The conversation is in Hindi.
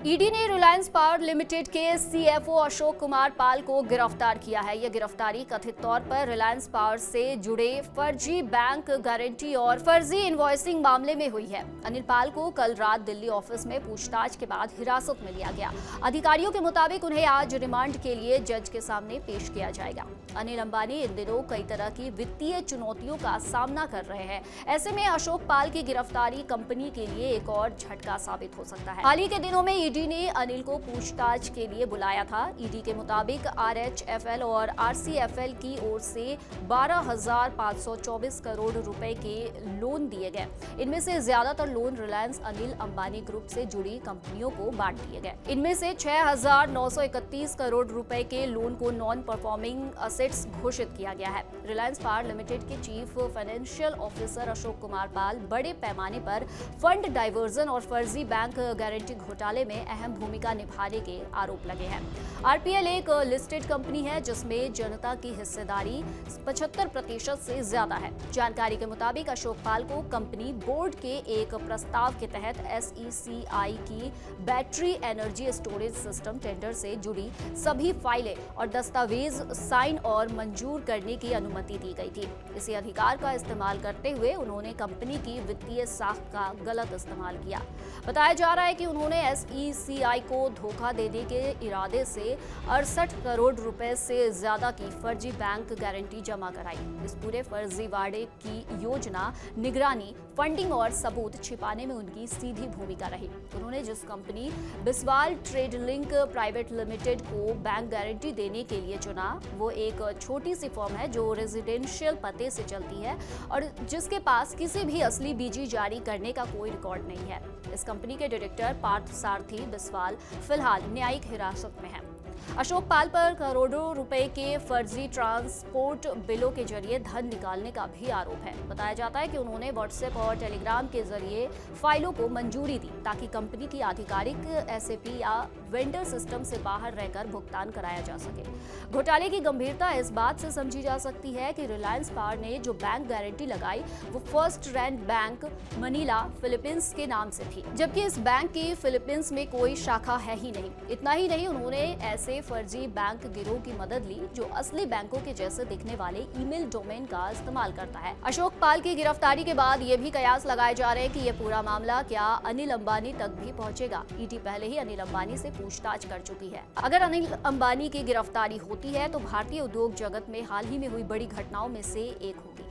ईडी ने रिलायंस पावर लिमिटेड के सीएफओ अशोक कुमार पाल को गिरफ्तार किया है। यह गिरफ्तारी कथित तौर पर रिलायंस पावर से जुड़े फर्जी बैंक गारंटी और फर्जी इनवॉइसिंग मामले में हुई है। अनिल पाल को कल रात दिल्ली ऑफिस में पूछताछ के बाद हिरासत में लिया गया। अधिकारियों के मुताबिक उन्हें आज रिमांड के लिए जज के सामने पेश किया जाएगा। अनिल अंबानी इन दिनों कई तरह की वित्तीय चुनौतियों का सामना कर रहे हैं। ऐसे में अशोक पाल की गिरफ्तारी कंपनी के लिए एक और झटका साबित हो सकता है। हाल ही के दिनों में ईडी ने अनिल को पूछताछ के लिए बुलाया था। ईडी के मुताबिक आरएचएफएल और आरसीएफएल की ओर से 12,524 करोड़ रुपए के लोन दिए गए। इनमें से ज्यादातर लोन रिलायंस अनिल अंबानी ग्रुप से जुड़ी कंपनियों को बांट दिए गए। इनमें से 6,931 करोड़ रुपए के लोन को नॉन परफॉर्मिंग असेट्स घोषित किया गया है। रिलायंस पावर लिमिटेड के chief financial officer Ashok Kumar Pal बड़े पैमाने पर फंड डाइवर्जन और फर्जी बैंक गारंटी घोटाले में अहम भूमिका निभाने के आरोप लगे हैं। आरपीएल एक लिस्टेड कंपनी है जिसमें जनता की हिस्सेदारी 75% से ज्यादा है। जानकारी के मुताबिक अशोक पाल को कंपनी बोर्ड के एक प्रस्ताव के तहत एसईसीआई की battery energy storage system tender से जुड़ी सभी फाइलें और दस्तावेज साइन और मंजूर करने की अनुमति दी गई थी। इसी अधिकार का इस्तेमाल करते हुए उन्होंने कंपनी की वित्तीय साख का गलत इस्तेमाल किया। बताया जा रहा है कि उन्होंने एसईसीआई को धोखा देने के इरादे से 68 करोड़ रुपए से ज्यादा की फर्जी बैंक गारंटी जमा कराई। इस पूरे फर्जीवाड़े की योजना, निगरानी, फंडिंग और सबूत छिपाने में उनकी सीधी भूमिका रही। उन्होंने जिस company Biswal trade link private limited को बैंक गारंटी देने के लिए चुना, वो एक छोटी सी फर्म है जो रेजिडेंशियल पते से चलती है और जिसके पास किसी भी असली बीजी जारी करने का कोई रिकॉर्ड नहीं है। इस कंपनी के डायरेक्टर पार्थ सारथी बिस्वाल फिलहाल न्यायिक हिरासत में है। अशोक पाल पर करोड़ों रुपए के फर्जी ट्रांसपोर्ट बिलों के जरिए धन निकालने का भी आरोप है। बताया जाता है कि उन्होंने व्हाट्सएप और टेलीग्राम के जरिए फाइलों को मंजूरी दी ताकि कंपनी की आधिकारिक एसएपी या वेंडर सिस्टम से बाहर रहकर भुगतान कराया जा सके। घोटाले की गंभीरता इस बात से समझी जा सकती है कि रिलायंस पावर ने जो बैंक गारंटी लगाई वो first rank bank Manila Philippines के नाम से थी, जबकि इस बैंक की फिलीपींस में कोई शाखा है ही नहीं। इतना ही नहीं, उन्होंने ऐसे फर्जी बैंक गिरोह की मदद ली जो असली बैंकों के जैसे दिखने वाले ईमेल डोमेन का इस्तेमाल करता है। अशोक पाल की गिरफ्तारी के बाद ये भी कयास लगाए जा रहे हैं कि ये पूरा मामला क्या अनिल अंबानी तक भी पहुंचेगा। ईडी पहले ही अनिल अंबानी से पूछताछ कर चुकी है। अगर अनिल अंबानी की गिरफ्तारी होती है तो भारतीय उद्योग जगत में हाल ही में हुई बड़ी घटनाओं में से एक होगी।